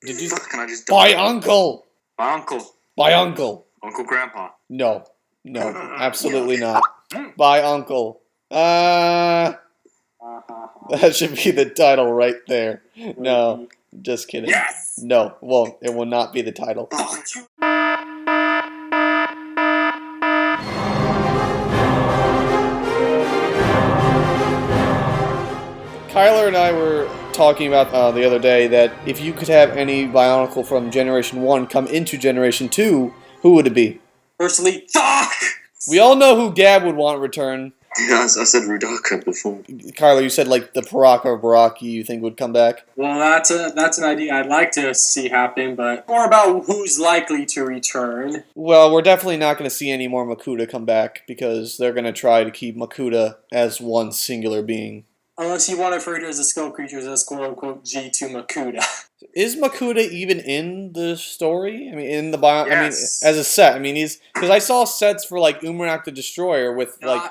Did you? Fuck, can I just By uncle. My uncle. By uncle. Uncle Grandpa. No, absolutely not. By uncle. That should be the title right there. No, just kidding. Yes. No, it will not be the title. Kyler and I were talking about the other day that if you could have any Bionicle from Generation 1 come into Generation 2, who would it be? Personally, fuck! We all know who Gab would want return. Yeah, I said Rudaka before. Kyler, you said like the Paraka or Baraki you think would come back? Well, that's an idea I'd like to see happen, but more about who's likely to return. Well, we're definitely not going to see any more Makuta come back because they're going to try to keep Makuta as one singular being. Unless you want to refer to as a skull creatures as quote-unquote G2 Makuta. Is Makuta even in the story? I mean, in the bio... Yes. I mean, as a set. I mean, he's... Because I saw sets for, like, Umarak the Destroyer with, like...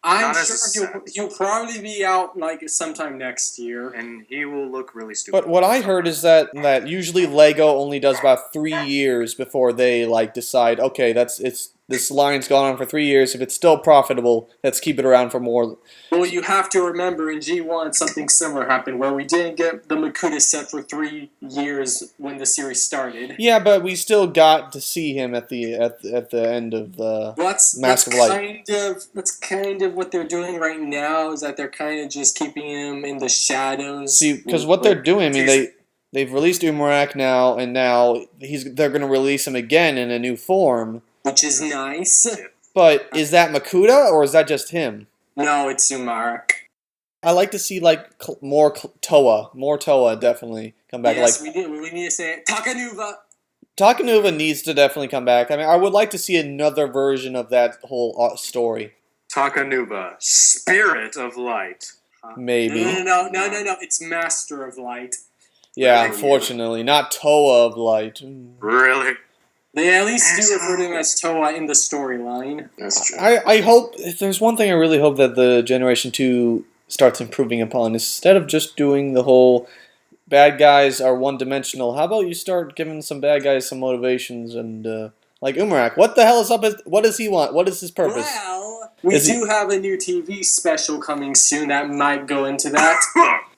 I'm sure he'll probably be out, like, sometime next year. And he will look really stupid. But what I heard is that usually Lego only does about 3 years before they, like, decide, okay, this line's gone on for 3 years. If it's still profitable, let's keep it around for more. Well, you have to remember in G1 something similar happened where we didn't get the Makuta set for 3 years when the series started. Yeah, but we still got to see him at the end of the Mask of Light. That's kind of what they're doing right now, is that they're kind of just keeping him in the shadows. See, because what they're doing, I mean, they've released Umarak now, and now they're going to release him again in a new form. Which is nice. But is that Makuta, or is that just him? No, it's Umarak. I like to see, like, more Toa. More Toa, definitely, come back. Yes, like, we need to say it. Takanuva! Takanuva needs to definitely come back. I mean, I would like to see another version of that whole story. Takanuva, Spirit of Light. Maybe. No. It's Master of Light. Yeah, unfortunately. Not Toa of Light. Really? They at least do refer to him as Toa in the storyline. That's true. I hope, if there's one thing I really hope that the Generation 2 starts improving upon, instead of just doing the whole bad guys are one-dimensional, how about you start giving some bad guys some motivations and, like Umarak, what the hell is up? What does he want? What is his purpose? Well, we do have a new TV special coming soon that might go into that.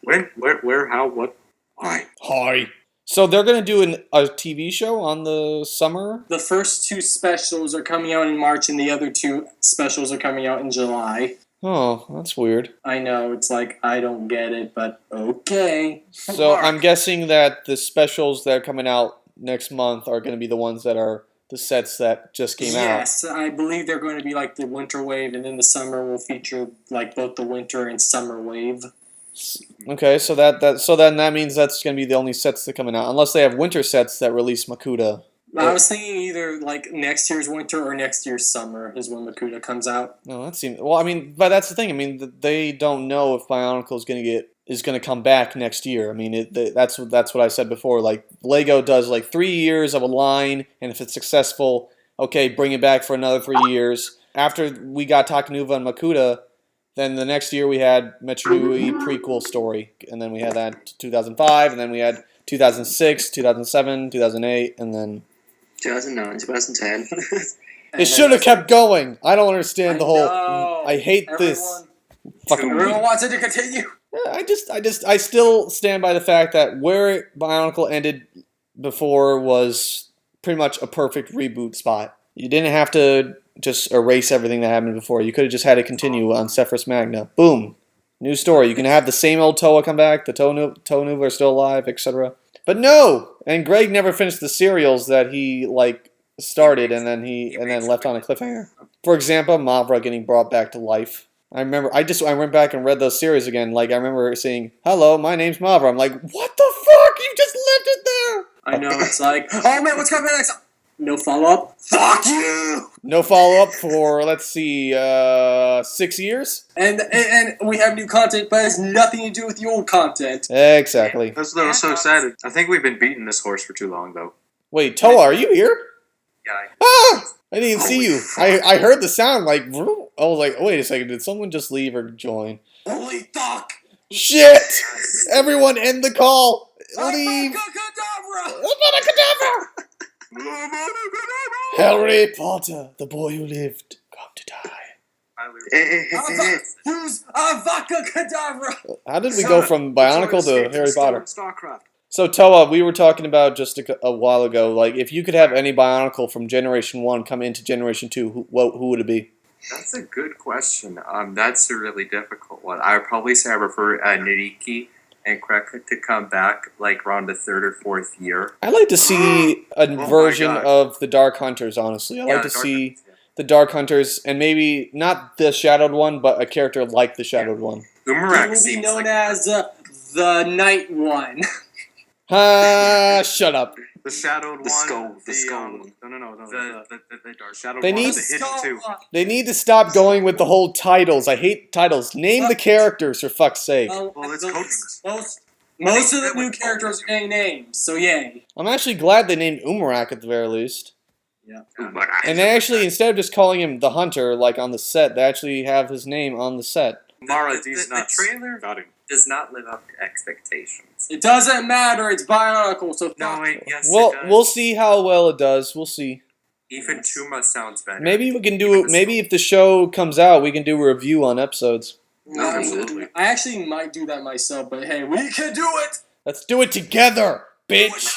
When? Where? How? What? Why? Hi. So they're going to do a TV show on the summer? The first 2 specials are coming out in March, and the other 2 specials are coming out in July. Oh, that's weird. I know, it's like, I don't get it, but okay. So I'm guessing that the specials that are coming out next month are going to be the ones that are the sets that just came out. Yes, I believe they're going to be like the Winter Wave, and then the summer will feature like both the Winter and Summer Wave. Okay, so then that means that's going to be the only sets that are coming out, unless they have winter sets that release Makuta. I was thinking either like next year's winter or next year's summer is when Makuta comes out. No, that seems well. I mean, but that's the thing. I mean, they don't know if Bionicle is going to come back next year. I mean, that's what I said before. Like Lego does like 3 years of a line, and if it's successful, okay, bring it back for another 3 years. After we got Takanuva and Makuta, then the next year we had Metronui prequel story, and then we had that 2005, and then we had 2006, 2007, 2008, and then 2009, 2010. It should have kept going. I don't understand the whole. I hate this. Fucking. Everyone wants it to continue. I still stand by the fact that where Bionicle ended before was pretty much a perfect reboot spot. You didn't have to just erase everything that happened before. You could have just had it continue on Cephas Magna. Boom. New story. You can have the same old Toa come back. The Tonuva are still alive, etc. But no! And Greg never finished the serials that he, like, started and then left on a cliffhanger. For example, Mavra getting brought back to life. I remember, I went back and read those series again. Like, I remember saying, "Hello, my name's Mavra." I'm like, what the fuck? You just left it there! I know, it's like, oh man, what's coming next? No follow-up? Fuck you! No follow-up for, let's see, 6 years? And we have new content, but it has nothing to do with the old content. Exactly. That's what I was so excited. I think we've been beating this horse for too long, though. Wait, Toa, are you here? Yeah. Ah! I didn't see you. I heard the sound, like, I was like, wait a second, did someone just leave or join? Holy fuck! Shit! Everyone end the call! Leave! Harry Potter, the boy who lived, come to die. Who's Avada Kedavra? How did we go from Bionicle to Harry Potter? StarCraft. So Toa, we were talking about just a while ago. Like, if you could have any Bionicle from Generation 1 come into Generation 2, who would it be? That's a good question. That's a really difficult one. I would probably say I prefer Nariki and Kreka to come back like around the 3rd or 4th year. I'd like to see a version God. of the Dark Hunters, honestly. I'd like to the Dark see Hunters, yeah. the Dark Hunters, and maybe not the Shadowed one, but a character like the Shadowed one. He Umarak will be seems known like as the Night One. Shut up. the shadowed The one. skull, the skull one. No. The dark shadowed They one. need- The hidden two. They need to stop going with the whole titles. I hate titles. Name the characters, for fuck's sake. Well, it's codenames. Most of the new characters are getting names, so yay. I'm actually glad they named Umarak at the very least. Yeah. And they actually, instead of just calling him the Hunter, like on the set, they actually have his name on the set. Mara, these the nuts. trailer Got him. does not live up to expectations. It doesn't matter, it's Bionicle, so No, fuck. wait, yes, Well, it does. we'll see how well it does. We'll see. Even Tuma sounds better. Maybe we can do. Maybe if the show comes out, we can do a review on episodes. No, absolutely. I actually might do that myself, but hey, we can do it! Let's do it together, bitch.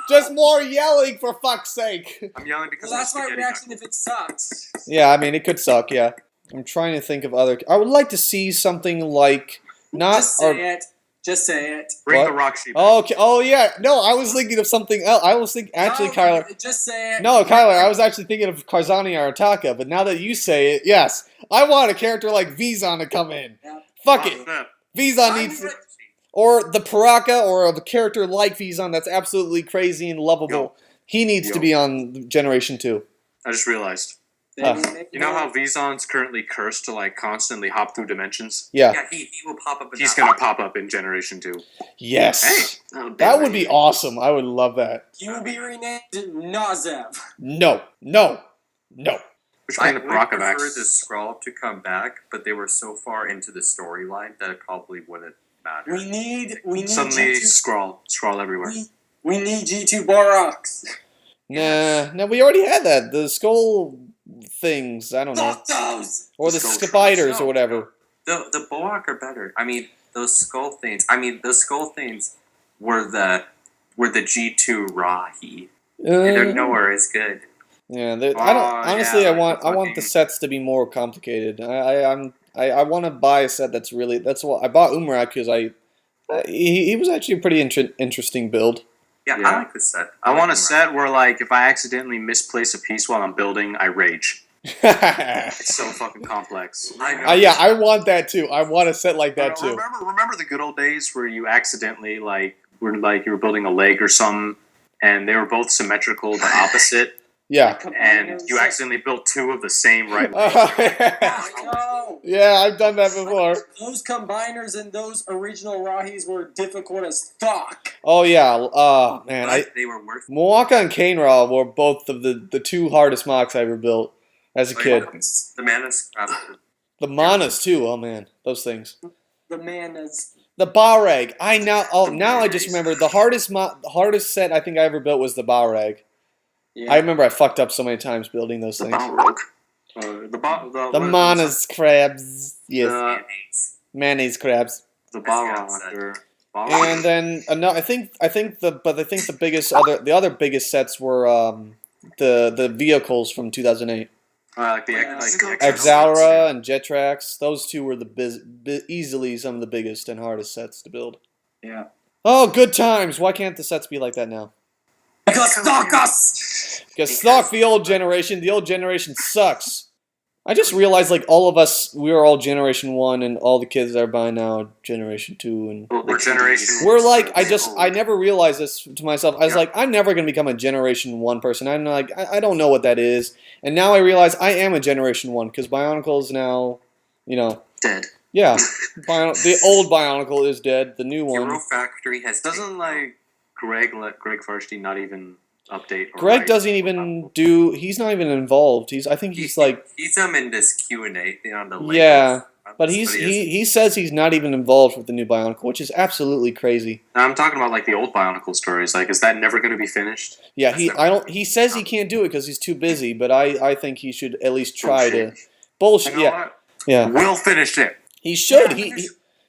Just more yelling, for fuck's sake. I'm yelling because Well, that's my my spaghetti reaction if it sucks. Yeah, I mean, it could suck, yeah. I'm trying to think of other... I would like to see something like... Not... Just say it. Just say it. Bring What? the rock sheep. Oh, okay. Oh, yeah. No, I was thinking of something else. I was thinking... Actually, No, Kyler... Just say it. No, Kyler, I was actually thinking of Karzani Arataka, but now that you say it, yes. I want a character like Vizon to come in. Yeah. Fuck it. Vizon I'm needs... re- Or the Paraka, or a character like Vizon that's absolutely crazy and lovable. Yo. He needs to Yo. be on Generation 2. I just realized. You know how Vizon's currently cursed to like constantly hop through dimensions? Yeah. Yeah, he will pop up in He's that gonna one. pop up in Generation 2. Yes. Oh, That would be awesome. I would love that. He will be renamed Nazev. No. No. No. Which I kind would of Brockovax? prefer the Skrull to come back, but they were so far into the storyline that it probably wouldn't matter. We need Suddenly G2. scroll everywhere. We need G2 Borox. Nah. No, we already had that. The skull things. I don't know. Fuck those! Or the Skull spiders or whatever. The Boak are better. I mean, those skull things. Those skull things were the G2 Rahi. And they're nowhere as good. Yeah, I don't. Honestly, yeah, I like want the sets to be more complicated. I want to buy a set that's really. That's what I bought Umarak because he was actually a pretty interesting build. Yeah, Yeah. I like this set. I want a like set where like if I accidentally misplace a piece while I'm building, I rage. yeah, It's so fucking complex. I know. I want that too. I want a set like that too. Remember the good old days where you accidentally you were building a leg or something, and they were both symmetrical but opposite, Yeah. and you accidentally built two of the same right leg. No! Yeah, I've done that before. Those combiners and those original Rahis were difficult as fuck. Oh yeah. Man, But they were worth Moaka and Kainra were both of the two hardest mocks I ever built as a kid. The Manus. The Manas too. Oh man, those things. The man is. The Barreg. Now I just remember the hardest set I think I ever built was the Barreg. Yeah. I remember I fucked up so many times building those The things. Balrog. The Manas crabs. Yes. Mayonnaise crabs. The Balrog. Balrog. And then I think the biggest other biggest sets were the vehicles from 2008. Like the Exalra and Jetrax. Those two were easily some of the biggest and hardest sets to build. Yeah. Oh, good times. Why can't the sets be like that now? Because stalk us! Because stalk the old generation. The old generation sucks. I just realized, like, all of us, we were all Generation 1, and all the kids that are buying now are Generation 2, and We're Generation. we're like, I never realized this to myself. I was like, I'm never going to become a Generation 1 person. I'm like, I don't know what that is. And now I realize I am a Generation 1, because Bionicle is now, Dead. yeah. The old Bionicle is dead. The new one. Hero Factory has Doesn't like Greg Farsty not even update? Or Greg write doesn't even do. He's not even involved. I think he's like. he's in this Q&A thing on the Legos. Yeah. But he says he's not even involved with the new Bionicle, which is absolutely crazy. I'm talking about like the old Bionicle stories. Like, is that never going to be finished? Yeah, he says he can't do it because he's too busy. But I think he should at least try to. Bullshit. You know Yeah, what? yeah. We'll finish it. He should. Yeah,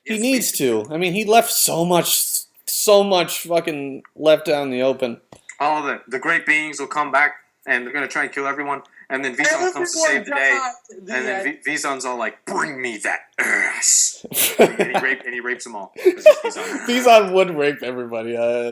He needs to. I mean, he left so much fucking left out in the open. All the great beings will come back and they're gonna try and kill everyone. And then Vizon comes to save the day. And then Vizon's all like, "Bring me that ass," and he rapes them all. Vizon would rape everybody. I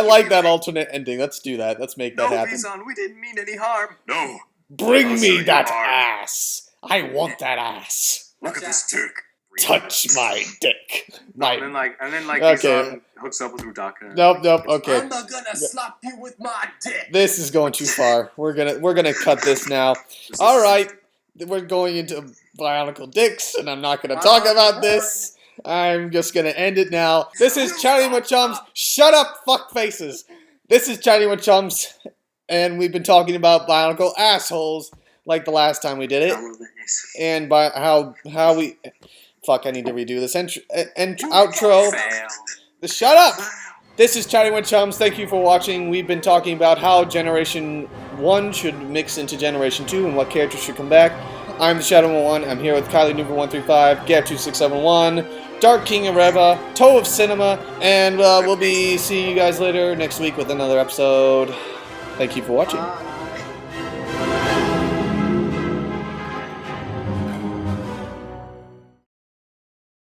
like that alternate ending. Let's do that. Let's make that happen. Vizon, we didn't mean any harm. No. Bring me that ass. I want that ass. Look at this dick. Touch my dick. And then Okay. Vizon hooks up with Rudaka. Nope. Okay. I'm not gonna slap you with my dick. This is going too far. We're gonna cut this now. All right. We're going into Bionicle dicks, and I'm not gonna talk about this. I'm just gonna end it now. This is Chatting with Chums. Shut up, fuck faces. This is Chatting with Chums, and we've been talking about Bionicle assholes like the last time we did it, and by how we. Fuck, I need to redo this outro. Shut up! This is Chatting with Chums. Thank you for watching. We've been talking about how Generation 1 should mix into Generation 2 and what characters should come back. I'm the Shadow 1. I'm here with Kylie Nuber 135, Gap2671, Dark King of Reva, Toe of Cinema, and we'll be seeing you guys later next week with another episode. Thank you for watching.